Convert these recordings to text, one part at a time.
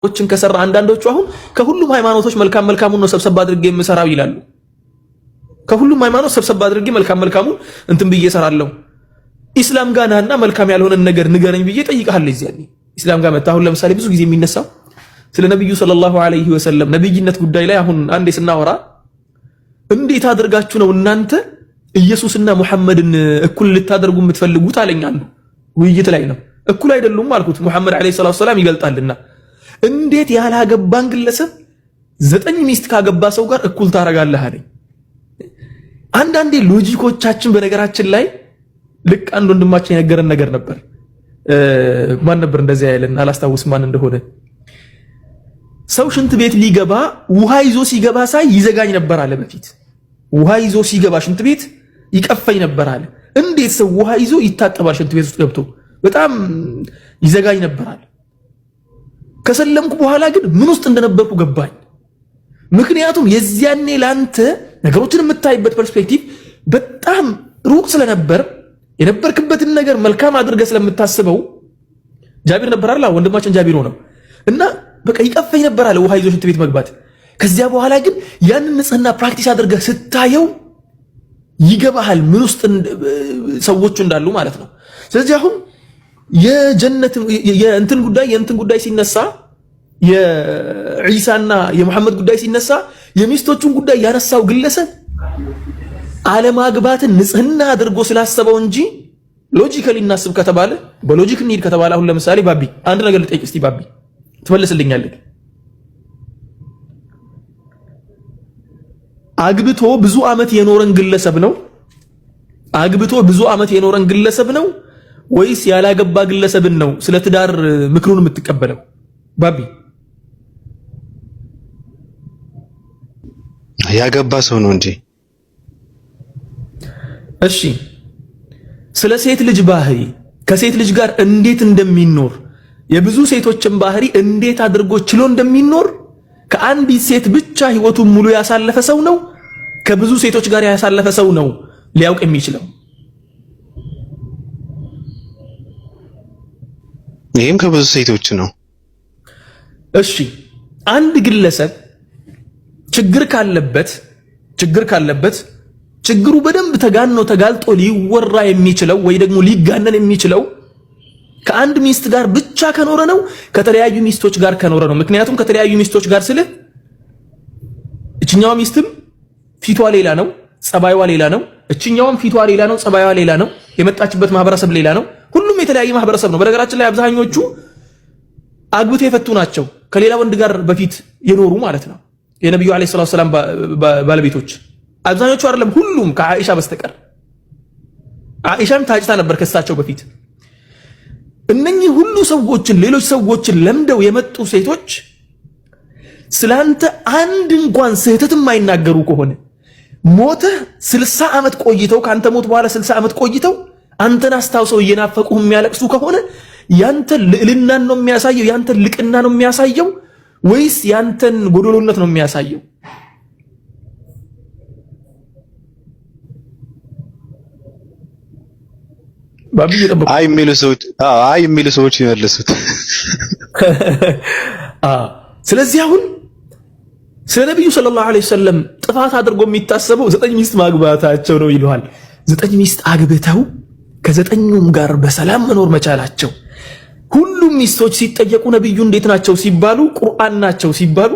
ኦችን ከሰራ አንዳንዶቹ አሁን ከሁሉም ሃይማኖቶች መልካሙን ነው ሰብሰብ አድርጌ የምሰራው ይላሉ። ከሁሉም ሃይማኖት ሰብሰብ አድርጌ መልካሙን እንትን ብዬ እሰራለሁ። ኢስላም ጋር ናና መልካም ያልሆነን ነገር ንገረኝ ብዬ ጠይቀሃለሁ። እዚያ ኢስላም ጋር መጣ። አሁን ለምሳሌ ብዙ ጊዜ የሚነሳው ስለ ነብዩ ሰለላሁ ዐለይሂ ወሰለም ነብይነት ጉዳይ ላይ አሁን አንዴ ስናወራ እንዴት አድርጋችሁ ነው እናንተ ኢየሱስና ሙሐመድን እኩል ልታደርጉ የምትፈልጉት አለኛል። ውይይት ላይ ነው። እኩል አይደሉም አልኩት። ሙሐመድ ዐለይሂ ሰላቱ ወሰላም ይገልጣልና እንዴት ያላገባን ግለሰብ 9 ሚስት ካገባ ሰው ጋር እኩል ታረጋለህ አለኝ። አንዳንዴ ሎጂኮቻችን በነገራችን ላይ ልክ አንድ ወንድማችን የነገረን ነገር ነበር። ማን ነበር እንደዚህ ያለን? አላስታውስ ማን እንደሆነ። ሰው ሽንት ቤት ሊገባ ውሃ ይዞ ሲገባ ሳይ ይዘጋኝ ነበር አለ። በፊት ውሃ ይዞ ሲገባ ሽንት ቤት ይቀፈኝ ነበር አለ። እንዴት ሰው ውሃ ይዞ ይታጠባል? ሽንት ቤት ውስጥ ገብቶ በጣም ይዘጋኝ ነበር አለ። ከሰለምኩ በኋላ ግን ምን ውስጥ እንደነበርኩ ገባኝ። ምክንያቱም የዚያኔ ላንተ ነገሮችን የምታይበት ፐርስፔክቲቭ በጣም ሩቅ ስለነበር የነበርክበትን ነገር መልካም አድርገህ ስለምታስበው ጃቢር ነበር አይደል? ወንድማችን ጃቢር ነው እና በቃ ይቀፈኝ ነበር አለ ውሃ ይዞ ሽንት ቤት መግባት። ከዚያ በኋላ ግን ያንን ንጽህና ፕራክቲስ አድርገህ ስታየው ይገባሃል ምን ውስጥ ሰዎቹ እንዳሉ ማለት ነው። ስለዚህ አሁን የእንትን ጉዳይ ሲነሳ የዒሳና የሙሐመድ ጉዳይ ሲነሳ የሚስቶቹን ጉዳይ ያነሳው ግለሰብ አለማግባትን ንጽህና አድርጎ ስላሰበው እንጂ ሎጂካሊ እናስብ ከተባለ በሎጂክ እንሂድ ከተባለ አሁን ለምሳሌ ባቢ አንድ ነገር ልጠይቅ እስቲ ባቢ ትመልስልኛለህ? አግብቶ ብዙ ዓመት የኖረን ግለሰብ ነው ወይስ ያላገባ ግለሰብን ነው ስለ ትዳር ምክሩን የምትቀበለው? ባቢ ያገባ ሰው ነው እንጂ። እሺ ስለ ሴት ልጅ ባህሪ ከሴት ልጅ ጋር እንዴት እንደሚኖር የብዙ ሴቶችን ባህሪ እንዴት አድርጎ ችሎ እንደሚኖር ከአንዲት ሴት ብቻ ህይወቱን ሙሉ ያሳለፈ ሰው ነው ከብዙ ሴቶች ጋር ያሳለፈ ሰው ነው ሊያውቅ የሚችለው? ይሄም ከብዙ ሴቶች ነው። እሺ አንድ ግለሰብ ችግር ካለበት ችግሩ በደንብ ተጋልጦ ሊወራ የሚችለው ወይ ደግሞ ሊጋነን የሚችለው ከአንድ ሚስት ጋር ብቻ ከኖረ ነው ከተለያዩ ሚስቶች ጋር ከኖረ ነው? ምክንያቱም ከተለያዩ ሚስቶች ጋር ስለ እችኛዋ ሚስትም ፊቷ ሌላ ነው፣ ጸባይዋ ሌላ ነው። እችኛዋም ፊቷ ሌላ ነው፣ ጸባይዋ ሌላ ነው። የመጣችበት ማህበረሰብ ሌላ ነው። ሁሉም የተለያየ ማህበረሰብ ነው። በነገራችን ላይ አብዛኞቹ አግብተው የፈቱ ናቸው፣ ከሌላ ወንድ ጋር በፊት የኖሩ ማለት ነው። የነብዩ አለይሂ ሰላቱ ሰላም ባለቤቶች አብዛኞቹ አይደለም፣ ሁሉም ከአኢሻ በስተቀር። አኢሻም ታጭታ ነበር ከሳቸው በፊት። እነኚህ ሁሉ ሰዎችን ሌሎች ሰዎችን ለምደው የመጡ ሴቶች ስላንተ አንድ እንኳን ስህተት የማይናገሩ ከሆነ ሞተህ 60 ዓመት ቆይተው ካንተ ሞት በኋላ 60 ዓመት ቆይተው አንተን አስታውሰው እየናፈቁህ የሚያለቅሱ ከሆነ ያንተን ልዕልናን ነው የሚያሳየው? ያንተን ልቅና ነው የሚያሳየው? ወይስ ያንተን ጎዶሎነት ነው የሚያሳየው? ባቢ ይጠብቁ። አይ የሚሉ ሰዎች ይመልሱት። ስለዚህ አሁን ስለ ነብዩ ሰለላሁ ዐለይሂ ወሰለም ጥፋት አድርጎ የሚታሰበው 9 ሚስት ማግባታቸው ነው ይለዋል። 9 ሚስት አግብተው ከ9ኙም ጋር በሰላም መኖር መቻላቸው። ሁሉም ሚስቶች ሲጠየቁ ነብዩ እንዴት ናቸው ሲባሉ ቁርአን ናቸው ሲባሉ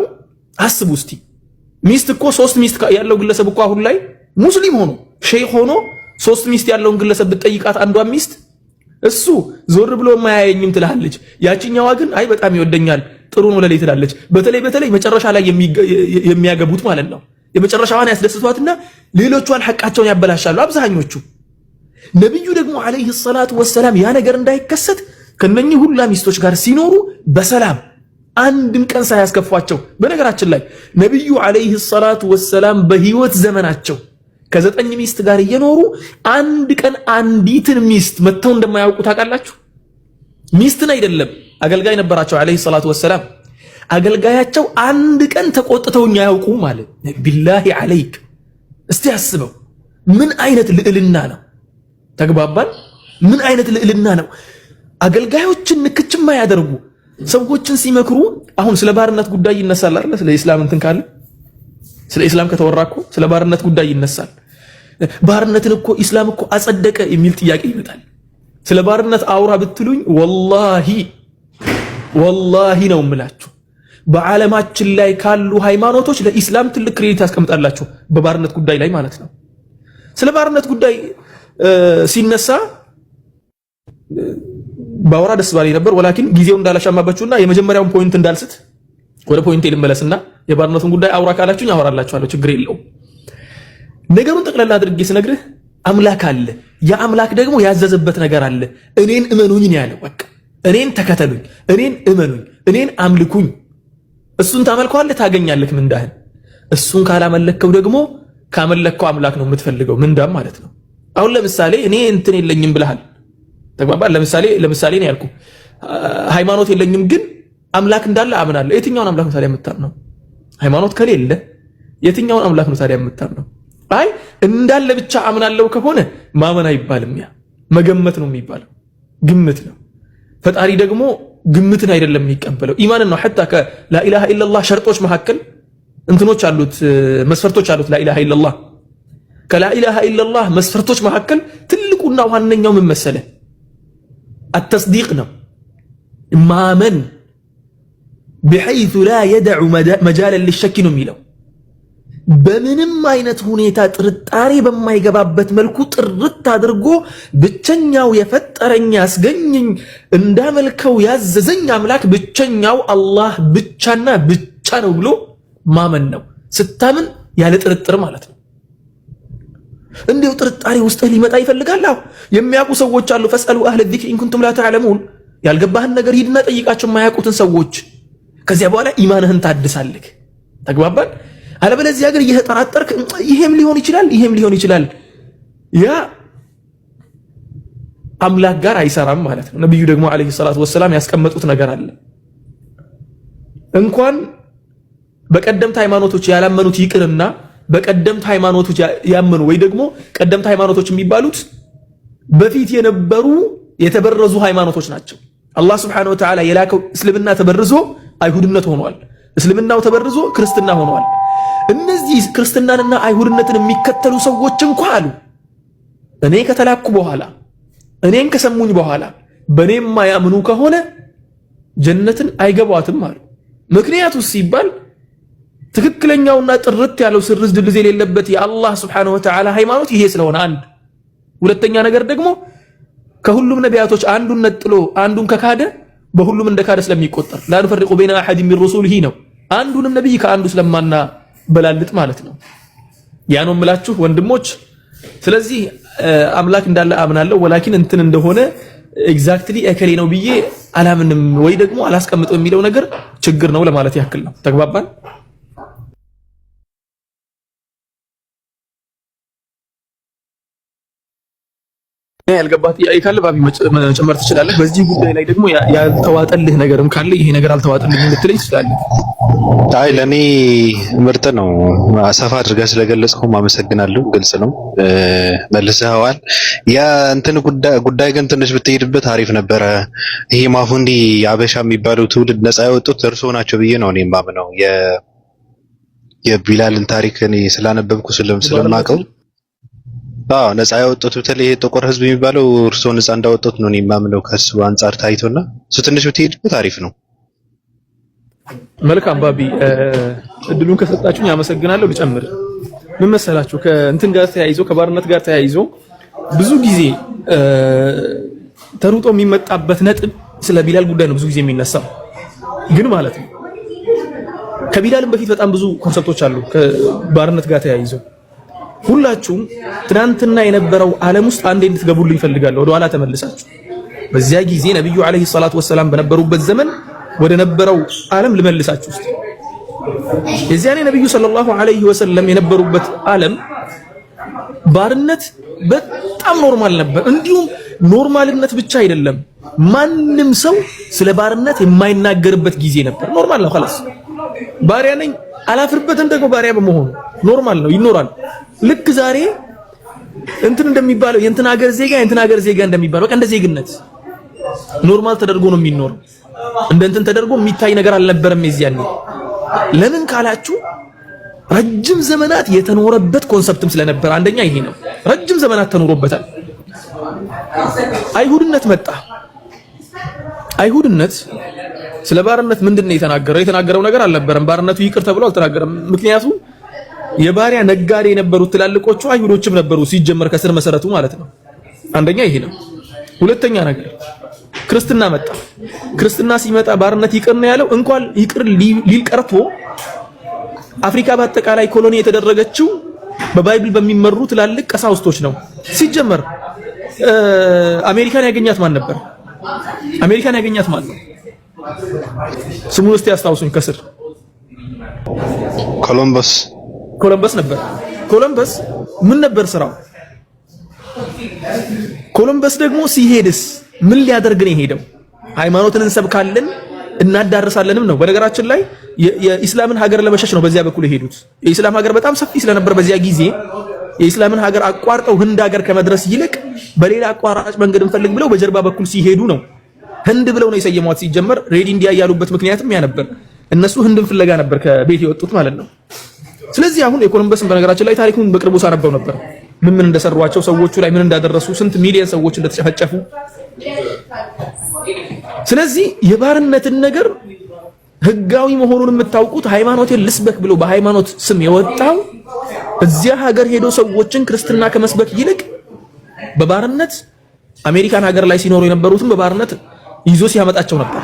አስቡ እስቲ። ሚስት እኮ 3 ሚስት ያለው ግለሰብ እኮ አሁን ላይ ሙስሊም ሆኖ ሼህ ሆኖ 3 ሚስት ያለውን ግለሰብ ብትጠይቃት አንዷን ሚስት እሱ ዞር ብሎ ማያየኝም ትላለች። ያቺኛዋ ግን አይ በጣም ይወደኛል ጥሩ ነው ለሌ ትላለች። በተለይ መጨረሻ ላይ የሚያገቡት ማለት ነው የመጨረሻዋን ያስደስቷትና ሌሎቿን ሐቃቸውን ያበላሻሉ አብዛኞቹ። ነብዩ ደግሞ አለይሂ ሰላቱ ወሰላም ያ ነገር እንዳይከሰት ከነኚህ ሁላ ሚስቶች ጋር ሲኖሩ በሰላም አንድም ቀን ሳያስከፏቸው። በነገራችን ላይ ነብዩ አለይሂ ሰላቱ ወሰላም በህይወት ዘመናቸው ከ9 ሚስት ጋር እየኖሩ አንድ ቀን አንዲትን ሚስት መተው እንደማያውቁ ታውቃላችሁ? ሚስትን አይደለም አገልጋይ ነበራቸው አለይሂ ሰላቱ ወሰላም። አገልጋያቸው አንድ ቀን ተቆጥተውኝ አያውቁም ማለት ቢላሂ አለይክ። እስቲ አስበው ምን አይነት ልዕልና ነው? ተግባባን? ምን አይነት ልዕልና ነው? አገልጋዮችን ንክችማ ያደርጉ ሰዎችን ሲመክሩ አሁን ስለ ባርነት ጉዳይ ይነሳል አይደል? ስለ ኢስላም እንትን ካለ ስለ ኢስላም ከተወራ እኮ ስለ ባርነት ጉዳይ ይነሳል። ባርነትን እኮ ኢስላም እኮ አጸደቀ የሚል ጥያቄ ይመጣል። ስለ ባርነት አውራ ብትሉኝ ወላሂ ነው የምላችሁ በዓለማችን ላይ ካሉ ሃይማኖቶች ለኢስላም ትልቅ ክሬዲት ያስቀምጣላችሁ በባርነት ጉዳይ ላይ ማለት ነው። ስለ ባርነት ጉዳይ ሲነሳ ባወራ ደስ ባለኝ ነበር። ወላኪን ጊዜው እንዳላሻማባችሁና የመጀመሪያውን ፖይንት እንዳልስት ወደ ፖይንቴ ልመለስና የባርነቱን ጉዳይ አውራ ካላችሁኝ አወራላችኋለሁ፣ ችግር የለውም። ነገሩን ጠቅላላ አድርጌ ስነግርህ አምላክ አለ። ያ አምላክ ደግሞ ያዘዘበት ነገር አለ። እኔን እመኑኝ ነው ያለው። በቃ እኔን ተከተሉኝ፣ እኔን እመኑኝ፣ እኔን አምልኩኝ። እሱን ታመልከዋለህ ታገኛለህ ምንዳህን። እሱን ካላመለከው ደግሞ ካመለከው አምላክ ነው የምትፈልገው ምንዳም ማለት ነው። አሁን ለምሳሌ እኔ እንትን የለኝም ብለሃል፣ ተግባባን። ለምሳሌ ነው ያልኩህ ሃይማኖት የለኝም ግን አምላክ እንዳለ አምናለሁ። የትኛውን አምላክ ነው ታዲያ የምታምነው? ሃይማኖት ከሌለ የትኛውን አምላክ ነው ታዲያ የምታምነው? አይ እንዳለ ብቻ አምናለሁ ከሆነ ማመን አይባልም። ያ መገመት ነው የሚባለው፣ ግምት ነው። ፈጣሪ ደግሞ ግምትን አይደለም የሚቀበለው ኢማንን ነው። ሐታ ከላኢላሃ ኢላላህ ሸርጦች መካከል እንትኖች አሉት፣ መስፈርቶች አሉት። ላኢላሃ ኢላላህ ከላኢላሃ ኢላላህ መስፈርቶች መካከል ትልቁና ዋነኛው ምን መሰለ? አተስዲቅ ነው። ማመን بحيث لا يدع مجالا للشك ነው የሚለው። በምንም አይነት ሁኔታ ጥርጣሬ በማይገባበት መልኩ ጥርት አድርጎ ብቸኛው የፈጠረኝ ያስገኘኝ እንዳመልከው ያዘዘኝ አምላክ ብቸኛው አላህ ብቻና ብቻ ነው ብሎ ማመን ነው። ስታምን ያለ ጥርጥር ማለት ነው። እንዴው ጥርጣሬ ውስጥ ሊመጣ ይፈልጋል። አዎ የሚያውቁ ሰዎች አሉ። ፈስአሉ አህለ ዚክሪ ኢን ኩንቱም ላ ተዕለሙን። ያልገባህን ነገር ሂድና ጠይቃቸው የማያውቁትን ሰዎች። ከዚያ በኋላ ኢማንህን ታድሳለህ። ተግባባን። አለበለዚያ ግን እየተጠራጠርክ ይሄም ሊሆን ይችላል ያ አምላክ ጋር አይሰራም ማለት ነው። ነብዩ ደግሞ አለይሂ ሰላቱ ወሰላም ያስቀመጡት ነገር አለ። እንኳን በቀደምት ሃይማኖቶች ያላመኑት ይቅርና በቀደምት ሃይማኖቶች ያመኑ ወይ ደግሞ ቀደምት ሃይማኖቶች የሚባሉት በፊት የነበሩ የተበረዙ ሃይማኖቶች ናቸው። አላህ Subhanahu Wa Ta'ala የላከው እስልምና ተበርዞ አይሁድነት ሆኗል። እስልምናው ተበርዞ ክርስትና ሆኗል። እነዚህ ክርስትናንና አይሁድነትን የሚከተሉ ሰዎች እንኳን አሉ እኔ ከተላኩ በኋላ እኔን ከሰሙኝ በኋላ በኔም ማያምኑ ከሆነ ጀነትን አይገባዋትም አሉ። ምክንያቱ ሲባል ትክክለኛውና ጥርት ያለው ስርዝ ድልዝ የሌለበት የአላህ Subhanahu Wa Ta'ala ሃይማኖት ይሄ ስለሆነ አንድ። ሁለተኛ ነገር ደግሞ ከሁሉም ነቢያቶች አንዱን ነጥሎ አንዱን ከካደ በሁሉም እንደካደ ስለሚቆጠር ላ ንፈርቁ በይነ አሐድ ሚን ሩሱሊሂ ነው። አንዱንም ነብይ ከአንዱ ስለማና በላልጥ ማለት ነው። ያ ነው የምላችሁ ወንድሞች። ስለዚህ አምላክ እንዳለ አምናለሁ፣ ወላኪን እንትን እንደሆነ ኤግዛክትሊ እከሌ ነው ብዬ አላምንም ወይ ደግሞ አላስቀምጠው የሚለው ነገር ችግር ነው ለማለት ያክል ነው። ተግባባን። ያልገባት ጥያቄ ካለ ባቢ መጨመር ትችላለህ። በዚህ ጉዳይ ላይ ደግሞ ያልተዋጠልህ ነገርም ካለ ይሄ ነገር አልተዋጠልኝም ልትለኝ ትችላለህ። አይ ለኔ ምርጥ ነው። አሳፋ አድርገህ ስለገለጽከው አመሰግናለሁ። ግልጽ ነው መልሰኸዋል። ያ እንትን ጉዳይ ግን ትንሽ ብትሄድበት አሪፍ ነበረ። ይሄ ማፉንዲ አበሻ የሚባለው ትውልድ ነፃ ያወጡት እርሶ ናቸው ብዬ ነው እኔ የማምነው። የቢላልን ታሪክ እኔ ስላነበብኩ ስለማውቀው ነፃ ያወጡት በተለይ ጥቁር ህዝብ የሚባለው እርሶ ነፃ እንዳወጡት ነው እኔ የማምነው ከሱ አንፃር ታይቶና እሱ ትንሽ ብትሄድበት አሪፍ ነው። መልካም ባቢ እድሉን ከሰጣችሁኝ አመሰግናለሁ። ልጨምር ምን መሰላችሁ ከእንትን ጋር ተያይዞ ከባርነት ጋር ተያይዞ ብዙ ጊዜ ተሩጦ የሚመጣበት ነጥብ ስለ ቢላል ጉዳይ ነው ብዙ ጊዜ የሚነሳው። ግን ማለት ነው ከቢላልም በፊት በጣም ብዙ ኮንሰፕቶች አሉ ከባርነት ጋር ተያይዞ። ሁላችሁም ትናንትና የነበረው ዓለም ውስጥ አንዴ እንድትገቡልኝ ፈልጋለሁ። ወደ ኋላ ተመልሳችሁ በዚያ ጊዜ ነብዩ አለይሂ ሰላቱ ወሰላም በነበሩበት ዘመን ወደ ነበረው ዓለም ልመልሳችሁ ውስጥ የዚያኔ ነብዩ ሰለላሁ ዐለይሂ ወሰለም የነበሩበት ዓለም ባርነት በጣም ኖርማል ነበር። እንዲሁም ኖርማልነት ብቻ አይደለም፣ ማንም ሰው ስለ ባርነት የማይናገርበት ጊዜ ነበር። ኖርማል ነው خلاص ባሪያ ነኝ አላፍርበትም ደግሞ ባሪያ በመሆኑ ኖርማል ነው ይኖራል። ልክ ዛሬ እንትን እንደሚባለው የእንትን ሀገር ዜጋ እንደሚባለው በቃ እንደ ዜግነት ኖርማል ተደርጎ ነው የሚኖረው። እንደ እንትን ተደርጎ የሚታይ ነገር አልነበረም የዚያኔ። ለምን ካላችሁ ረጅም ዘመናት የተኖረበት ኮንሰፕትም ስለነበር፣ አንደኛ ይሄ ነው። ረጅም ዘመናት ተኖሮበታል። አይሁድነት መጣ። አይሁድነት ስለ ባርነት ምንድነው የተናገረው? የተናገረው ነገር አልነበረም። ባርነቱ ይቅር ተብሎ አልተናገረም። ምክንያቱም የባሪያ ነጋዴ የነበሩት ትላልቆቹ አይሁዶችም ነበሩ ሲጀመር ከስር መሰረቱ ማለት ነው። አንደኛ ይሄ ነው። ሁለተኛ ነገር ክርስትና መጣ። ክርስትና ሲመጣ ባርነት ይቅር ነው ያለው። እንኳን ይቅር ሊል ቀርቶ አፍሪካ በአጠቃላይ ኮሎኒ የተደረገችው በባይብል በሚመሩ ትላልቅ ቀሳውስቶች ነው። ሲጀመር አሜሪካን ያገኛት ማን ነበር? አሜሪካን ያገኛት ማን ነው? ስሙን እስቲ ያስታውሱኝ ከስር። ኮሎምበስ ነበር። ኮሎምበስ ምን ነበር ስራው? ኮሎምበስ ደግሞ ሲሄድስ ምን ሊያደርግ ነው የሄደው? ሃይማኖትን እንሰብካለን እናዳርሳለንም ነው። በነገራችን ላይ የኢስላምን ሀገር ለመሸሽ ነው በዚያ በኩል የሄዱት። የኢስላም ሀገር በጣም ሰፊ ስለነበር በዚያ ጊዜ የኢስላምን ሀገር አቋርጠው ህንድ ሀገር ከመድረስ ይልቅ በሌላ አቋራጭ መንገድ እንፈልግ ብለው በጀርባ በኩል ሲሄዱ ነው። ህንድ ብለው ነው የሰየሟት። ሲጀመር ሬድ ኢንዲያ ያሉበት ምክንያትም ያ ነበር። እነሱ ህንድን ፍለጋ ነበር ከቤት የወጡት ማለት ነው። ስለዚህ አሁን የኮሎምበስን በነገራችን ላይ ታሪኩን በቅርቡ ሳነበው ነበር። ምን እንደሰሯቸው ሰዎቹ ላይ ምን እንዳደረሱ፣ ስንት ሚሊዮን ሰዎች እንደተጨፈጨፉ። ስለዚህ የባርነትን ነገር ህጋዊ መሆኑን የምታውቁት ሃይማኖቴን ልስበክ ብሎ በሃይማኖት ስም የወጣው እዚያ ሀገር ሄዶ ሰዎችን ክርስትና ከመስበክ ይልቅ በባርነት አሜሪካን ሀገር ላይ ሲኖሩ የነበሩትን በባርነት ይዞ ሲያመጣቸው ነበር።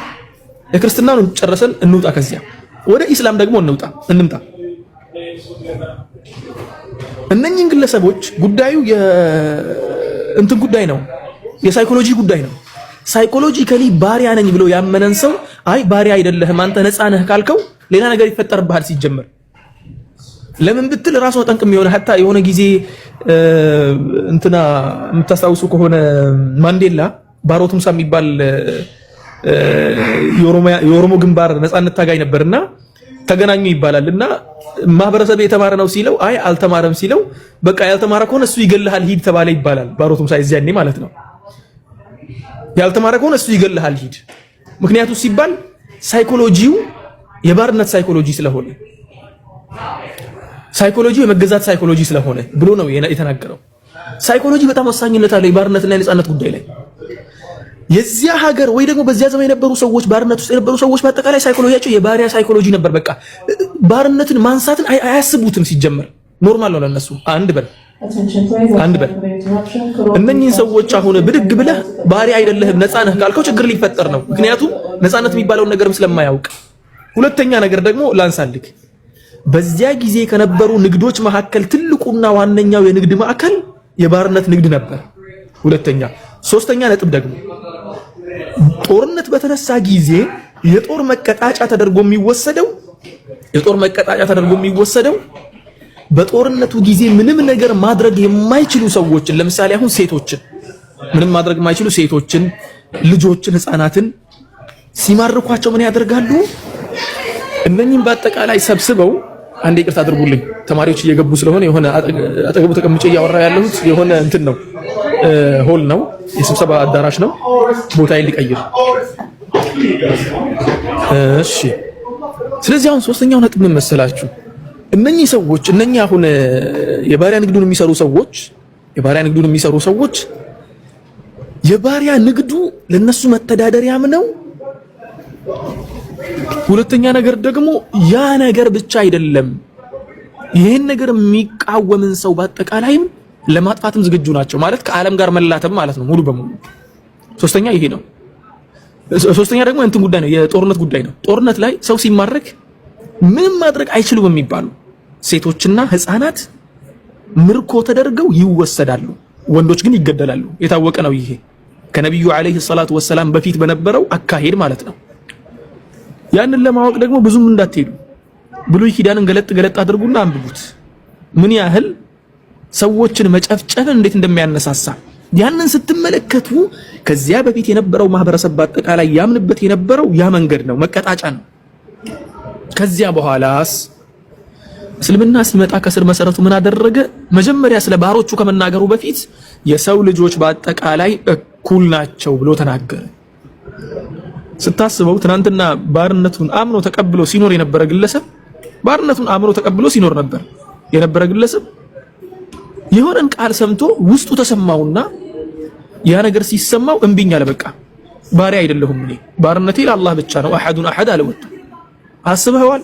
የክርስትናውን ጨርሰን እንውጣ፣ ከዚያ ወደ ኢስላም ደግሞ እንምጣ። እነኚህን ግለሰቦች ጉዳዩ የእንትን ጉዳይ ነው፣ የሳይኮሎጂ ጉዳይ ነው። ሳይኮሎጂካሊ ባሪያ ነኝ ብሎ ያመነን ሰው አይ ባሪያ አይደለህም አንተ ነፃ ነህ ካልከው ሌላ ነገር ይፈጠርብሃል። ሲጀመር ለምን ብትል ራሱ ነው ጠንቅም የሆነ ሀታ የሆነ ጊዜ እንትና የምታስታውሱ ከሆነ ማንዴላ ባሮ ቱምሳ የሚባል የኦሮሞ ግንባር ነፃነት ታጋይ ነበርና ተገናኙ ይባላል። እና ማህበረሰብ የተማረ ነው ሲለው አይ አልተማረም ሲለው በቃ ያልተማረ ከሆነ እሱ ይገልሃል ሂድ ተባለ ይባላል። ባሮ ቱምሳ የዚያኔ ማለት ነው። ያልተማረ ከሆነ እሱ ይገልሃል ሂድ። ምክንያቱ ሲባል ሳይኮሎጂው የባርነት ሳይኮሎጂ ስለሆነ፣ ሳይኮሎጂው የመገዛት ሳይኮሎጂ ስለሆነ ብሎ ነው የተናገረው። ሳይኮሎጂ በጣም ወሳኝነት አለው የባርነትና የነጻነት ጉዳይ ላይ። የዚያ ሀገር ወይ ደግሞ በዚያ ዘመን የነበሩ ሰዎች ባርነት ውስጥ የነበሩ ሰዎች በአጠቃላይ ሳይኮሎጂያቸው የባሪያ ሳይኮሎጂ ነበር። በቃ ባርነትን ማንሳትን አያስቡትም። ሲጀመር ኖርማል ነው ለነሱ። አንድ በል እነኚህን ሰዎች አሁን ብድግ ብለህ ባሪያ አይደለህም ነፃ ነህ ካልከው ችግር ሊፈጠር ነው። ምክንያቱም ነፃነት የሚባለውን ነገርም ስለማያውቅ። ሁለተኛ ነገር ደግሞ ላንሳልክ፣ በዚያ ጊዜ ከነበሩ ንግዶች መካከል ትልቁና ዋነኛው የንግድ ማዕከል የባርነት ንግድ ነበር። ሁለተኛ ሶስተኛ ነጥብ ደግሞ ጦርነት በተነሳ ጊዜ የጦር መቀጣጫ ተደርጎ የሚወሰደው በጦርነቱ ጊዜ ምንም ነገር ማድረግ የማይችሉ ሰዎችን፣ ለምሳሌ አሁን ሴቶችን፣ ምንም ማድረግ የማይችሉ ሴቶችን፣ ልጆችን፣ ህፃናትን ሲማርኳቸው ምን ያደርጋሉ? እነኚህም በአጠቃላይ ሰብስበው አንዴ ይቅርታ አድርጉልኝ ተማሪዎች እየገቡ ስለሆነ የሆነ አጠገቡ ተቀምጬ እያወራ ያለሁት የሆነ እንትን ነው፣ ሆል ነው፣ የስብሰባ አዳራሽ ነው። ቦታዬን ሊቀይር። እሺ። ስለዚህ አሁን ሶስተኛው ነጥብ ምን መሰላችሁ? እነኚህ ሰዎች አሁን የባሪያ ንግዱን የሚሰሩ ሰዎች የባሪያ ንግዱ ለነሱ መተዳደሪያም ነው። ሁለተኛ ነገር ደግሞ ያ ነገር ብቻ አይደለም፣ ይሄን ነገር የሚቃወምን ሰው በአጠቃላይም ለማጥፋትም ዝግጁ ናቸው። ማለት ከዓለም ጋር መላተም ማለት ነው ሙሉ በሙሉ። ሶስተኛ ይሄ ነው። ሶስተኛ ደግሞ እንትን ጉዳይ ነው፣ የጦርነት ጉዳይ ነው። ጦርነት ላይ ሰው ሲማረክ ምንም ማድረግ አይችሉም የሚባሉ ሴቶችና ህፃናት ምርኮ ተደርገው ይወሰዳሉ። ወንዶች ግን ይገደላሉ። የታወቀ ነው ይሄ ከነብዩ አለይሂ ሰላቱ ወሰላም በፊት በነበረው አካሄድ ማለት ነው። ያንን ለማወቅ ደግሞ ብዙም እንዳትሄዱ ብሉይ ኪዳንን ገለጥ አድርጉና አንብቡት። ምን ያህል ሰዎችን መጨፍጨፍን እንዴት እንደሚያነሳሳ ያንን ስትመለከቱ ከዚያ በፊት የነበረው ማህበረሰብ በአጠቃላይ ያምንበት የነበረው ያ መንገድ ነው፣ መቀጣጫ ነው። ከዚያ በኋላስ እስልምና ሲመጣ ከስር መሰረቱ ምን አደረገ? መጀመሪያ ስለ ባሮቹ ከመናገሩ በፊት የሰው ልጆች በአጠቃላይ እኩል ናቸው ብሎ ተናገረ። ስታስበው ትናንትና ባርነቱን አምኖ ተቀብሎ ሲኖር የነበረ ግለሰብ ባርነቱን አምኖ ተቀብሎ ሲኖር ነበር የነበረ ግለሰብ የሆነን ቃል ሰምቶ ውስጡ ተሰማውና ያ ነገር ሲሰማው እምቢኝ አለ። በቃ ባሪያ አይደለሁም እኔ ባርነቴ ለአላህ ብቻ ነው አሐዱን አሐድ አለወጣ። አስበዋል።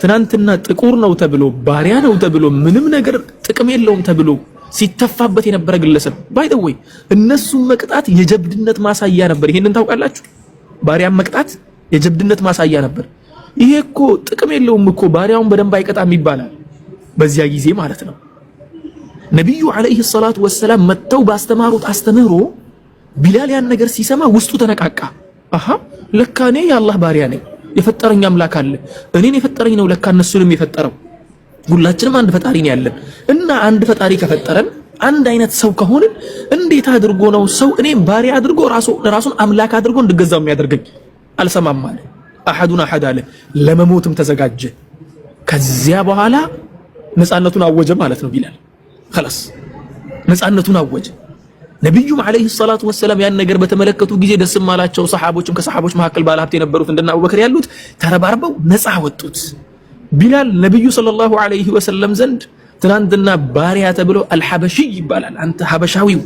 ትናንትና ጥቁር ነው ተብሎ ባሪያ ነው ተብሎ ምንም ነገር ጥቅም የለውም ተብሎ ሲተፋበት የነበረ ግለሰብ ባይ ዘ ወይ እነሱን መቅጣት የጀብድነት ማሳያ ነበር። ይሄንን ታውቃላችሁ? ባሪያን መቅጣት የጀብድነት ማሳያ ነበር። ይሄ እኮ ጥቅም የለውም እኮ ባሪያውን በደንብ አይቀጣም ይባላል በዚያ ጊዜ ማለት ነው። ነብዩ አለይሂ ሰላቱ ወሰላም መተው ባስተማሩት አስተምህሮ ቢላል ያን ነገር ሲሰማ ውስጡ ተነቃቃ። አሃ ለካ እኔ የአላህ ባሪያ ነኝ፣ የፈጠረኝ አምላክ አለ፣ እኔን የፈጠረኝ ነው ለካ እነሱንም የፈጠረው። ሁላችንም አንድ ፈጣሪ ነው ያለን እና አንድ ፈጣሪ ከፈጠረን አንድ አይነት ሰው ከሆንን እንዴት አድርጎ ነው ሰው እኔም ባሪያ አድርጎ ራሱን አምላክ አድርጎ እንድገዛው የሚያደርገኝ? አልሰማም አለ። አሐዱን አሐድ አለ። ለመሞትም ተዘጋጀ። ከዚያ በኋላ ነፃነቱን አወጀ ማለት ነው ቢላል። خلاص ነፃነቱን አወጀ። ነብዩም አለይሂ ሰላቱ ወሰለም ያን ነገር በተመለከቱ ጊዜ ደስም አላቸው። ሰሃቦችም ከሰሃቦች መካከል ባለሀብት የነበሩት እንደና አቡበክር ያሉት ተረባርበው ነፃ ወጡት። ቢላል ነብዩ ሰለላሁ ዐለይሂ ወሰለም ዘንድ ትናንትና ባሪያ ተብሎ አልሐበሺ ይባላል፣ አንተ ሐበሻዊው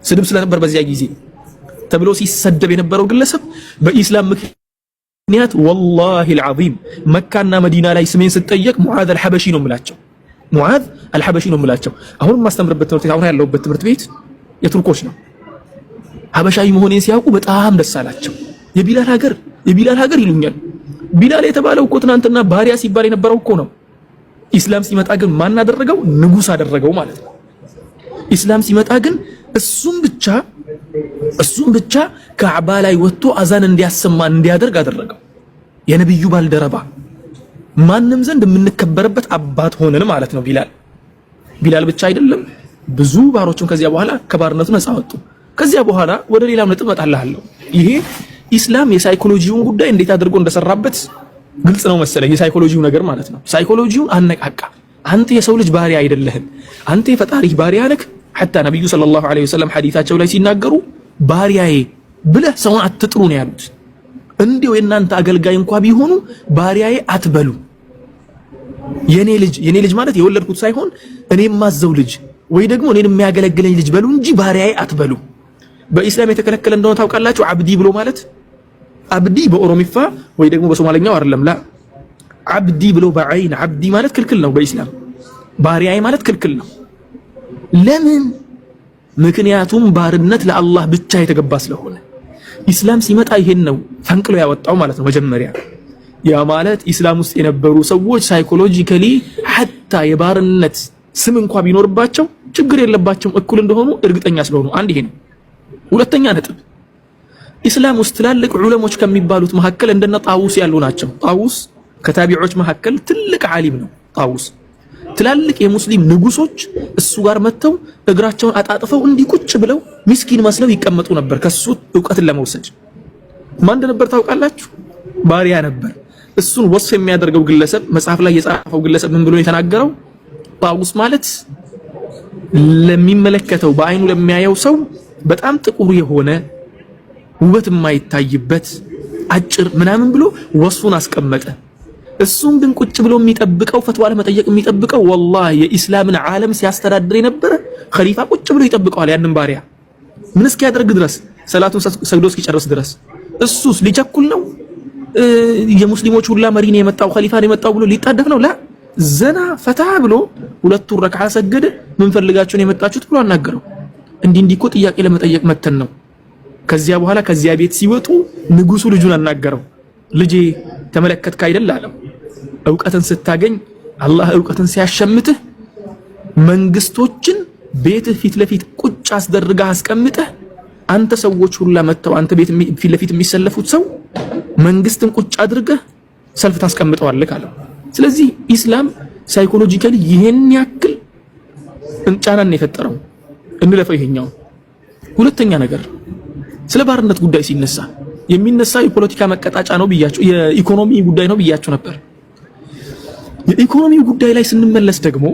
ስድብ ስለነበር በዚያ ጊዜ ተብሎ ሲሰደብ የነበረው ግለሰብ በኢስላም ምክንያት ወላሂ አልዓዚም መካና መዲና ላይ ስሜን ስጠየቅ ሙዓዝ አልሐበሺ ነው የምላቸው። ሙዓዝ አልሐበሺ ነው የምላቸው። አሁን ማስተምርበት ትምህርት ቤት አሁን ያለውበት ትምህርት ቤት የቱርኮች ነው። ሐበሻዊ መሆኔን ሲያውቁ በጣም ደስ አላቸው። የቢላል ሀገር ይሉኛል። ቢላል የተባለው እኮ ትናንትና ባሪያ ሲባል የነበረው እኮ ነው። ኢስላም ሲመጣ ግን ማን አደረገው? ንጉስ አደረገው ማለት ነው። ኢስላም ሲመጣ ግን እሱም ብቻ ካዕባ ላይ ወጥቶ አዛን እንዲያሰማ እንዲያደርግ አደረገው። የነብዩ ባልደረባ ማንም ዘንድ የምንከበርበት አባት ሆነን ማለት ነው። ቢላል ብቻ አይደለም ብዙ ባሮችም ከዚያ በኋላ ከባርነቱ ነፃ ወጡ። ከዚያ በኋላ ወደ ሌላም ነጥብ እመጣልሃለሁ። ይሄ ኢስላም የሳይኮሎጂውን ጉዳይ እንዴት አድርጎ እንደሰራበት ግልጽ ነው መሰለኝ። የሳይኮሎጂው ነገር ማለት ነው። ሳይኮሎጂውን አነቃቃ። አንተ የሰው ልጅ ባሪያ አይደለህም፣ አንተ የፈጣሪህ ባሪያ ነህ። ሐታ ነብዩ ሰለላሁ ዐለይሂ ወሰለም ሐዲታቸው ላይ ሲናገሩ ባሪያዬ ብለህ ሰውን አትጥሩ ነው ያሉት። እንዲሁ የእናንተ አገልጋይ እንኳን ቢሆኑ ባሪያዬ አትበሉ። የኔ ልጅ ማለት የወለድኩት ሳይሆን እኔ የማዘው ልጅ ወይ ደግሞ እኔን የሚያገለግለኝ ልጅ በሉ እንጂ ባሪያዬ አትበሉ። በኢስላም የተከለከለ እንደሆነ ታውቃላችሁ። አብዲ ብሎ ማለት አብዲ በኦሮሚፋ ወይ ደግሞ በሶማሌኛው አይደለም ላ አብዲ ብሎ በዐይን አብዲ ማለት ክልክል ነው በኢስላም። ባሪያዬ ማለት ክልክል ነው። ለምን? ምክንያቱም ባርነት ለአላህ ብቻ የተገባ ስለሆነ። ኢስላም ሲመጣ ይሄን ነው ፈንቅሎ ያወጣው ማለት ነው መጀመሪያ። ያ ማለት ኢስላም ውስጥ የነበሩ ሰዎች ሳይኮሎጂካሊ ሐታ የባርነት ስም እንኳን ቢኖርባቸው ችግር የለባቸውም እኩል እንደሆኑ እርግጠኛ ስለሆኑ። አንድ ይሄ ነው። ሁለተኛ ነጥብ ኢስላም ውስጥ ትላልቅ ዑለሞች ከሚባሉት መካከል እንደነ ጣውስ ያሉ ናቸው። ጣውስ ከታቢዖች መካከል ትልቅ ዓሊም ነው። ጣውስ ትላልቅ የሙስሊም ንጉሶች እሱ ጋር መተው እግራቸውን አጣጥፈው እንዲቁጭ ብለው ምስኪን መስለው ይቀመጡ ነበር ከሱ ዕውቀትን ለመውሰድ። ማን እንደነበር ታውቃላችሁ? ባሪያ ነበር። እሱን ወስፍ የሚያደርገው ግለሰብ መጽሐፍ ላይ የጻፈው ግለሰብ ምን ብሎ የተናገረው? ጣውስ ማለት ለሚመለከተው በአይኑ ለሚያየው ሰው በጣም ጥቁር የሆነ ውበት የማይታይበት አጭር ምናምን ብሎ ወስፉን አስቀመጠ። እሱም ግን ቁጭ ብሎ የሚጠብቀው ፈትዋ ለመጠየቅ የሚጠብቀው ወላሂ የኢስላምን ዓለም ሲያስተዳድር የነበረ ኸሊፋ ቁጭ ብሎ ይጠብቀዋል። ያንን ባሪያ ምን እስኪያደርግ ድረስ ሰላቱን ሰግዶ እስኪጨርስ ድረስ። እሱስ ሊቸኩል ነው? የሙስሊሞች ሁላ መሪ ነው የመጣው ኸሊፋ ነው የመጣው ብሎ ሊጣደፍ ነው? ላ ዘና ፈታ ብሎ ሁለቱን ረክዓ ሰገደ። ምን ፈልጋችሁን የመጣችሁት ብሎ አናገረው። እንዲህ እኮ ጥያቄ ለመጠየቅ መተን ነው። ከዚያ በኋላ ከዚያ ቤት ሲወጡ ንጉሱ ልጁን አናገረው። ልጄ ተመለከትክ አይደል አለው። ዕውቀትን ስታገኝ አላህ ዕውቀትን ሲያሸምትህ መንግስቶችን ቤትህ ፊት ለፊት ቁጭ አስደርጋህ አስቀምጠህ አንተ ሰዎች ሁላ መተው አንተ ቤት ፊት ለፊት የሚሰለፉት ሰው መንግስትን ቁጭ አድርገህ ሰልፍ ታስቀምጠዋለህ አለው። ስለዚህ ኢስላም ሳይኮሎጂካሊ ይሄን ያክል እንጫናን የፈጠረው እንለፈው ይሄኛው። ሁለተኛ ነገር ስለ ባርነት ጉዳይ ሲነሳ የሚነሳ የፖለቲካ መቀጣጫ ነው ብያችሁ፣ የኢኮኖሚ ጉዳይ ነው ብያችሁ ነበር። የኢኮኖሚ ጉዳይ ላይ ስንመለስ ደግሞ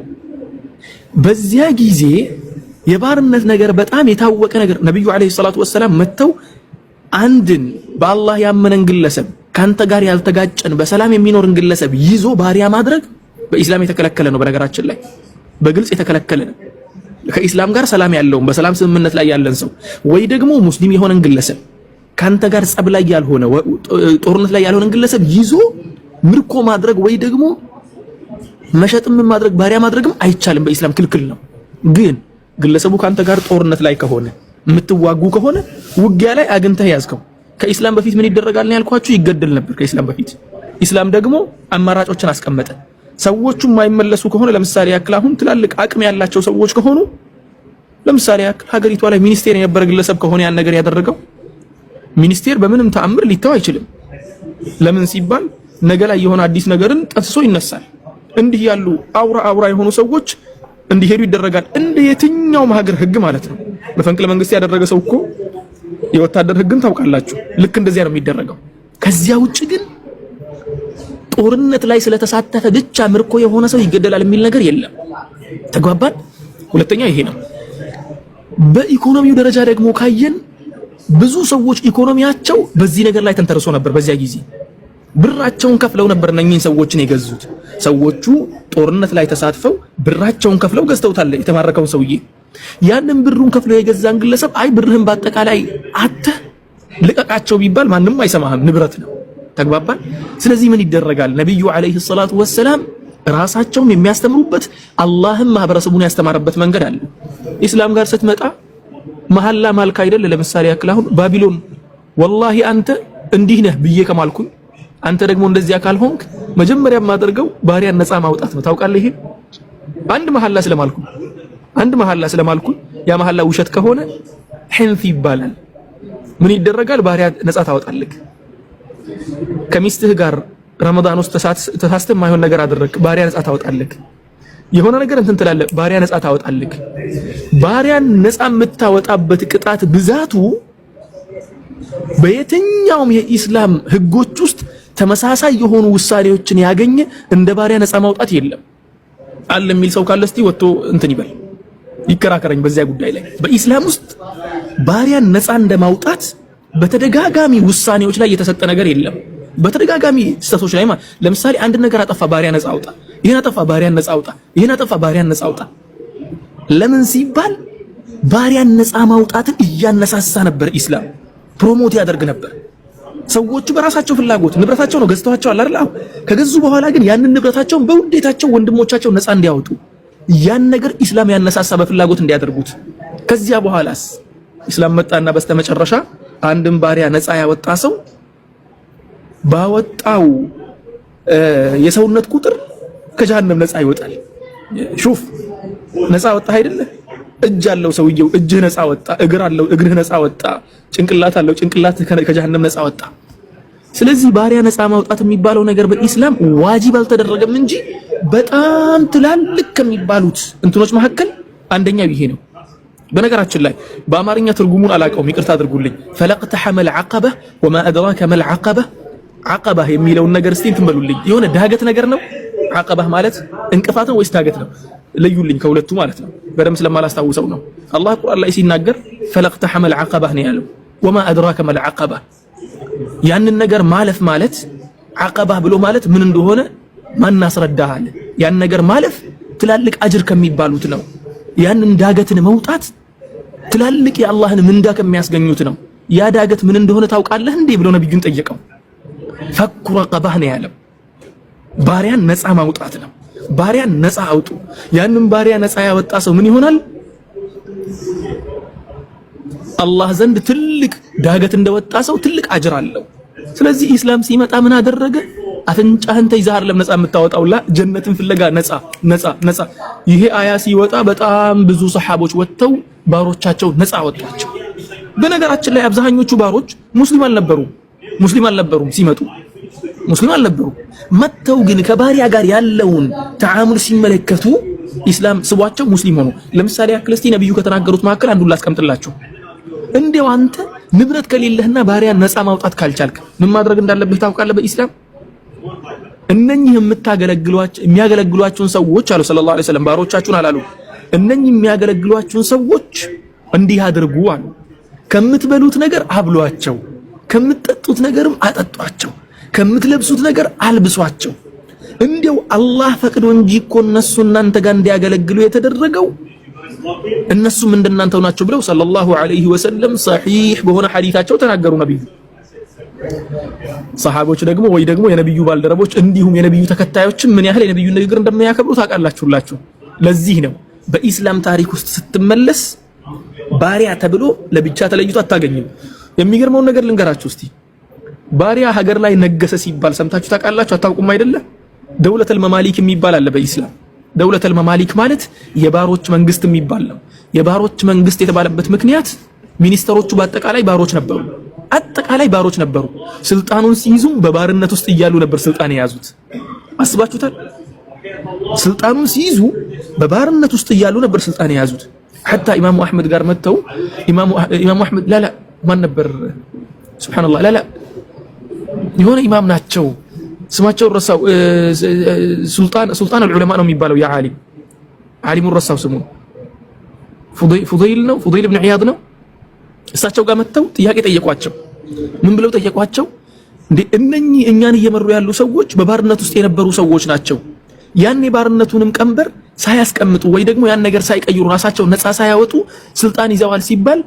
በዚያ ጊዜ የባርነት ነገር በጣም የታወቀ ነገር ነብዩ አለይሂ ሰላቱ ወሰለም መተው አንድን በአላህ ያመነን ግለሰብ ካንተ ጋር ያልተጋጨን በሰላም የሚኖርን ግለሰብ ይዞ ባሪያ ማድረግ በኢስላም የተከለከለ ነው። በነገራችን ላይ በግልጽ የተከለከለ ነው። ከኢስላም ጋር ሰላም ያለውን በሰላም ስምምነት ላይ ያለን ሰው ወይ ደግሞ ሙስሊም የሆነን ግለሰብ ካንተ ጋር ጸብ ላይ ያልሆነ ጦርነት ላይ ያልሆነን ግለሰብ ይዞ ምርኮ ማድረግ ወይ ደግሞ መሸጥም ማድረግ ባሪያ ማድረግም አይቻልም። በኢስላም ክልክል ነው። ግን ግለሰቡ ካንተ ጋር ጦርነት ላይ ከሆነ የምትዋጉ ከሆነ ውጊያ ላይ አግንተህ ያዝከው ከኢስላም በፊት ምን ይደረጋል ነው ያልኳችሁ? ይገደል ነበር ከኢስላም በፊት። ኢስላም ደግሞ አማራጮችን አስቀመጠ። ሰዎቹ የማይመለሱ ከሆነ ለምሳሌ ያክል አሁን ትላልቅ አቅም ያላቸው ሰዎች ከሆኑ ለምሳሌ ያክል ሀገሪቷ ላይ ሚኒስቴር የነበረ ግለሰብ ከሆነ ያን ነገር ያደረገው ሚኒስቴር በምንም ተአምር ሊተው አይችልም። ለምን ሲባል ነገ ላይ የሆነ አዲስ ነገርን ጠንስሶ ይነሳል። እንዲህ ያሉ አውራ የሆኑ ሰዎች እንዲሄዱ ይደረጋል። እንደ የትኛውም ሀገር ህግ ማለት ነው። መፈንቅለ መንግስት ያደረገ ሰው እኮ የወታደር ህግን ታውቃላችሁ። ልክ እንደዚያ ነው የሚደረገው። ከዚያ ውጭ ግን ጦርነት ላይ ስለተሳተፈ ብቻ ምርኮ የሆነ ሰው ይገደላል የሚል ነገር የለም። ተግባባን? ሁለተኛው ይሄ ነው። በኢኮኖሚው ደረጃ ደግሞ ካየን ብዙ ሰዎች ኢኮኖሚያቸው በዚህ ነገር ላይ ተንተርሶ ነበር። በዚያ ጊዜ ብራቸውን ከፍለው ነበር እነኚህን ሰዎችን የገዙት። ሰዎቹ ጦርነት ላይ ተሳትፈው ብራቸውን ከፍለው ገዝተውታል የተማረከውን ሰውዬ። ያንን ብሩን ከፍለው የገዛን ግለሰብ አይ ብርህን በአጠቃላይ አተህ ልቀቃቸው ቢባል ማንም አይሰማህም፣ ንብረት ነው። ተግባባን? ስለዚህ ምን ይደረጋል? ነብዩ አለይሂ ሰላቱ ወሰላም ራሳቸውም የሚያስተምሩበት አላህም ማህበረሰቡን ያስተማረበት መንገድ አለ። ኢስላም ጋር ስትመጣ መሐላ ማልክ አይደል? ለምሳሌ ያክል አሁን ባቢሎን ወላሂ አንተ እንዲህ ነህ ብዬ ከማልኩኝ አንተ ደግሞ እንደዚያ ካልሆንክ መጀመሪያ የማደርገው ባሪያን ነፃ ማውጣት ነው። ታውቃለህ? ይሄ አንድ መሐላ ስለማልኩኝ ያ መሐላ ውሸት ከሆነ ሕንፍ ይባላል። ምን ይደረጋል? ባሪያ ነፃ ታወጣለህ። ከሚስትህ ጋር ረመዳን ውስጥ ተሳስተህ ማይሆን ነገር አደረክ፣ ባሪያ ነፃ ታወጣለህ። የሆነ ነገር እንትን ትላለህ፣ ባሪያ ነፃ ታወጣለህ። ባሪያን ነፃ የምታወጣበት ቅጣት ብዛቱ በየትኛውም የኢስላም ህጎች ውስጥ ተመሳሳይ የሆኑ ውሳኔዎችን ያገኘ እንደ ባሪያ ነፃ ማውጣት የለም። አለ የሚል ሰው ካለ እስቲ ወጥቶ እንትን ይበል ይከራከረኝ በዚያ ጉዳይ ላይ። በኢስላም ውስጥ ባሪያን ነፃ እንደማውጣት በተደጋጋሚ ውሳኔዎች ላይ የተሰጠ ነገር የለም። በተደጋጋሚ ስህተቶች ላይ ለምሳሌ አንድ ነገር አጠፋ፣ ባሪያ ነፃ አውጣ፣ ይሄን አጠፋ፣ ባሪያን ነፃ አውጣ፣ ይሄን አጠፋ፣ ባሪያን ነፃ አውጣ። ለምን ሲባል ባሪያን ነፃ ማውጣትን እያነሳሳ ነበር ኢስላም፣ ፕሮሞት ያደርግ ነበር። ሰዎቹ በራሳቸው ፍላጎት ንብረታቸው ነው ገዝተዋቸዋል አይደል? ከገዙ በኋላ ግን ያንን ንብረታቸውን በውዴታቸው ወንድሞቻቸው ነፃ እንዲያወጡ ያን ነገር ኢስላም ያነሳሳ በፍላጎት እንዲያደርጉት። ከዚያ በኋላስ ኢስላም መጣና በስተመጨረሻ አንድን ባሪያ ነፃ ያወጣ ሰው ባወጣው የሰውነት ቁጥር ከጀሃነም ነፃ ይወጣል። ሹፍ ነፃ ወጣ አይደለ? እጅ አለው ሰውየው፣ እጅህ ነፃ ወጣ። እግር አለው፣ እግርህ ነፃ ወጣ። ጭንቅላት አለው፣ ጭንቅላት ከጀሃነም ነፃ ወጣ። ስለዚህ ባሪያ ነፃ ማውጣት የሚባለው ነገር በኢስላም ዋጅብ አልተደረገም እንጂ በጣም ትላልቅ ከሚባሉት እንትኖች መካከል አንደኛው ይሄ ነው። በነገራችን ላይ በአማርኛ ትርጉሙን አላውቀውም፣ ይቅርታ አድርጉልኝ። ፈለቅተሐመል ዐቀበ ወማ አድራከ መል ዐቀበ። ዐቀባ የሚለውን ነገር እስቲ እንትን በሉልኝ። የሆነ ዳገት ነገር ነው ዐቀባ ማለት? እንቅፋት ነው ወይስ ዳገት ነው? ለዩልኝ ከሁለቱ ማለት ነው። በደም ስለማላስታውሰው ነው። አላህ ቁርአን ላይ ሲናገር ፈለቅተሐመል ዐቀባ ነው ያለው። ወማ አድራከ መል ዐቀባ። ያንን ነገር ማለፍ ማለት ዐቀባ ብሎ ማለት ምን እንደሆነ ማን አስረዳሃል? ያን ነገር ማለፍ ትላልቅ አጅር ከሚባሉት ነው። ያንን ዳገትን መውጣት ትላልቅ የአላህን ምንዳ ከሚያስገኙት ነው። ያ ዳገት ምን እንደሆነ ታውቃለህ እንዴ ብሎ ነብዩን ጠየቀው። ፈኩ ረቀባህ ነው ያለው። ባሪያን ነፃ ማውጣት ነው። ባሪያን ነፃ አውጡ። ያንን ባሪያ ነፃ ያወጣ ሰው ምን ይሆናል? አላህ ዘንድ ትልቅ ዳገት እንደወጣ ሰው ትልቅ አጅር አለው። ስለዚህ ኢስላም ሲመጣ ምን አደረገ? አፍንጫህን ተይዘህ አይደለም ነፃ የምታወጣውላ ጀነትን ፍለጋ ነፃ። ይሄ አያ ሲወጣ በጣም ብዙ ሰሃቦች ወጥተው ባሮቻቸው ነፃ ወጣቸው። በነገራችን ላይ አብዛኞቹ ባሮች ሙስሊም አልነበሩም። ሲመጡ ሙስሊም አልነበሩም። መተው ግን ከባሪያ ጋር ያለውን ተዓሙል ሲመለከቱ ኢስላም ስቧቸው ሙስሊም ሆኑ። ለምሳሌ ያክል እስቲ ነብዩ ከተናገሩት መካከል አንዱን ላስቀምጥላችሁ። እንዴው አንተ ንብረት ከሌለህና ባሪያን ነፃ ማውጣት ካልቻልክ ምን ማድረግ እንዳለብህ ታውቃለህ? በኢስላም እነኚህ የሚያገለግሏቸውን ሰዎች አሉ ሰለላሁ ዐለይሂ ወሰለም፣ ባሮቻችሁን አላሉ። እነኚህ የሚያገለግሏቸውን ሰዎች እንዲህ አድርጉ አሉ። ከምትበሉት ነገር አብሏቸው፣ ከምትጠጡት ነገርም አጠጧቸው፣ ከምትለብሱት ነገር አልብሷቸው። እንዲያው አላህ ፈቅዶ እንጂ እኮ እነሱ እናንተ ጋር እንዲያገለግሉ የተደረገው እነሱም እንደናንተው ናቸው ብለው ሰለላሁ ዐለይሂ ወሰለም ሰሒህ በሆነ ሐዲታቸው ተናገሩ ነብዩ። ሰሃቦች ደግሞ ወይ ደግሞ የነብዩ ባልደረቦች እንዲሁም የነብዩ ተከታዮችም ምን ያህል የነብዩ ንግግር እንደሚያከብሩ ታውቃላችሁላችሁ። ለዚህ ነው በኢስላም ታሪክ ውስጥ ስትመለስ ባሪያ ተብሎ ለብቻ ተለይቶ አታገኝም። የሚገርመውን ነገር ልንገራችሁ እስቲ። ባሪያ ሀገር ላይ ነገሰ ሲባል ሰምታችሁ ታውቃላችሁ? አታውቁም አይደለ? ደውለተል መማሊክ የሚባል አለ በኢስላም። ደውለተል መማሊክ ማለት የባሮች መንግስት የሚባል ነው። የባሮች መንግስት የተባለበት ምክንያት ሚኒስተሮቹ በአጠቃላይ ባሮች ነበሩ። አጠቃላይ ባሮች ነበሩ። ስልጣኑን ሲይዙም በባርነት ውስጥ እያሉ ነበር ስልጣን የያዙት። አስባችሁታል? ስልጣኑን ሲይዙ በባርነት ውስጥ እያሉ ነበር ስልጣን የያዙት። ሐታ ኢማሙ አህመድ ጋር መተው ኢማሙ አህመድ ላላ ማን ነበር? ሱብሃንአላህ ላላ የሆነ ኢማም ናቸው፣ ስማቸው ረሳው። ሱልጣን አልዑለማ ነው የሚባለው ያ ዓሊሙ ረሳው ስሙ። ፉደይል ነው፣ ፉደይል ኢብኑ ዒያድ ነው። እሳቸው ጋር መተው ጥያቄ ጠየቋቸው። ምን ብለው ጠየቋቸው? እንዴ እነኚህ እኛን እየመሩ ያሉ ሰዎች በባርነት ውስጥ የነበሩ ሰዎች ናቸው። ያን የባርነቱንም ቀንበር ሳያስቀምጡ ወይ ደግሞ ያን ነገር ሳይቀይሩ ራሳቸው ነፃ ሳያወጡ ስልጣን ይዘዋል ሲባል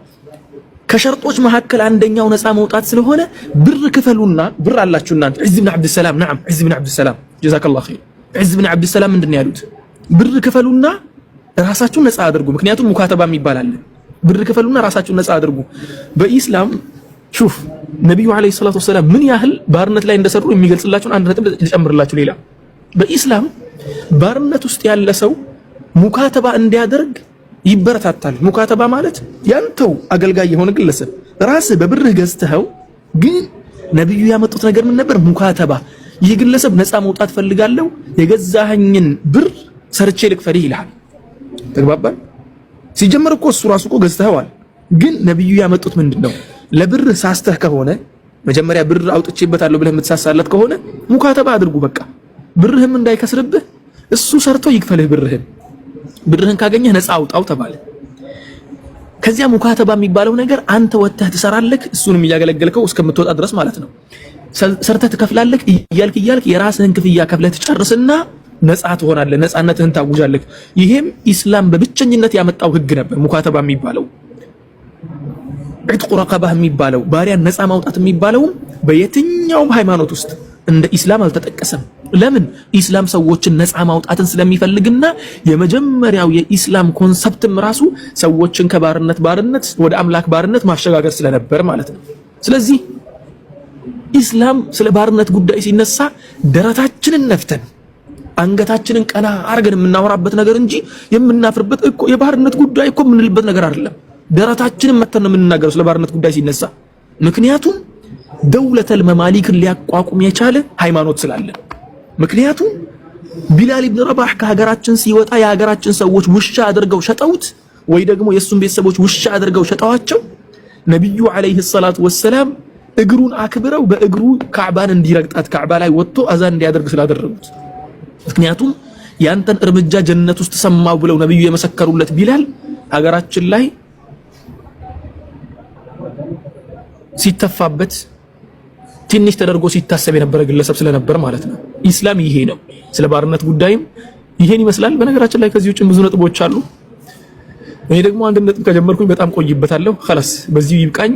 ከሸርጦች መካከል አንደኛው ነፃ መውጣት ስለሆነ ብር ክፈሉና፣ ብር አላችሁ እናንተ። ዒዝ ብን ዓብድሰላም ነዓም፣ ዒዝ ብን ዓብድሰላም ጀዛከላሁ ኸይር። ዒዝ ብን ዓብድሰላም ምንድን ነው ያሉት? ብር ክፈሉና ራሳችሁን ነፃ አድርጉ። ምክንያቱም ሙካተባ የሚባል አለ። ብር ክፈሉና ራሳችሁን ነፃ አድርጉ። በኢስላም ሹፍ ነብዩ አለይሂ ሰላቱ ወሰላም ምን ያህል ባርነት ላይ እንደሰሩ የሚገልጽላችሁን አንድ ነጥብ ልጨምርላችሁ። ሌላ በኢስላም ባርነት ውስጥ ያለ ሰው ሙካተባ እንዲያደርግ ይበረታታል። ሙካተባ ማለት ያንተው አገልጋይ የሆነ ግለሰብ ራስህ በብርህ ገዝተኸው፣ ግን ነብዩ ያመጡት ነገር ምን ነበር? ሙካተባ። ይህ ግለሰብ ነፃ መውጣት ፈልጋለሁ፣ የገዛኸኝን ብር ሰርቼ ልክፈልህ ይልሃል። ተግባባን? ሲጀመር እኮ እሱ ራሱ እኮ ገዝተኸዋል። ግን ነብዩ ያመጡት ምንድነው? ለብርህ ሳስተህ ከሆነ መጀመሪያ ብር አውጥቼበታለሁ ብለህ የምትሳሳለት ከሆነ ሙካተባ አድርጉ። በቃ ብርህም እንዳይከስርብህ እሱ ሰርቶ ይክፈልህ ብርህን ካገኘህ ነፃ አውጣው ተባለ። ከዚያ ሙካተባ የሚባለው ነገር አንተ ወጥተህ ትሰራለህ፣ እሱንም እያገለገልከው እስከምትወጣ ድረስ ማለት ነው። ሰርተህ ትከፍላለህ። እያልክ የራስህን ክፍያ ከፍለህ ትጨርስና ነፃ ትሆናለህ፣ ነፃነትህን ታውጃለህ። ይሄም ኢስላም በብቸኝነት ያመጣው ህግ ነበር። ሙካተባ የሚባለው ዒትቁ ረቀባህ የሚባለው ባሪያን ነፃ ማውጣት የሚባለውም በየትኛውም ሃይማኖት ውስጥ እንደ ኢስላም አልተጠቀሰም። ለምን? ኢስላም ሰዎችን ነፃ ማውጣትን ስለሚፈልግና የመጀመሪያው የኢስላም ኮንሰፕትም ራሱ ሰዎችን ከባርነት ወደ አምላክ ባርነት ማሸጋገር ስለነበር ማለት ነው። ስለዚህ ኢስላም ስለ ባርነት ጉዳይ ሲነሳ ደረታችንን ነፍተን አንገታችንን ቀና አርገን የምናወራበት ነገር እንጂ የምናፍርበት እኮ የባርነት ጉዳይ እኮ የምንልበት ነገር አይደለም። ደረታችንን መተን ነው የምንናገረው ስለ ባርነት ጉዳይ ሲነሳ። ምክንያቱም ደውለተል መማሊክን ሊያቋቁም የቻለ ሃይማኖት ስላለ። ምክንያቱም ቢላል ኢብኑ ረባህ ከሀገራችን ሲወጣ የሀገራችን ሰዎች ውሻ አድርገው ሸጠውት፣ ወይ ደግሞ የሱን ቤተሰቦች ውሻ አድርገው ሸጠዋቸው። ነብዩ አለይሂ ሰላቱ ወሰላም እግሩን አክብረው በእግሩ ካዕባን እንዲረግጣት ካዕባ ላይ ወጥቶ አዛን እንዲያደርግ ስላደረጉት። ምክንያቱም ያንተን እርምጃ ጀነት ውስጥ ሰማው ብለው ነብዩ የመሰከሩለት ቢላል ሀገራችን ላይ ሲተፋበት ትንሽ ተደርጎ ሲታሰብ የነበረ ግለሰብ ስለነበር ማለት ነው። ኢስላም ይሄ ነው። ስለ ባርነት ጉዳይም ይሄን ይመስላል። በነገራችን ላይ ከዚህ ውጭ ብዙ ነጥቦች አሉ። እኔ ደግሞ አንድ ነጥብ ከጀመርኩኝ በጣም ቆይበታለሁ። خلاص በዚህ ይብቃኝ።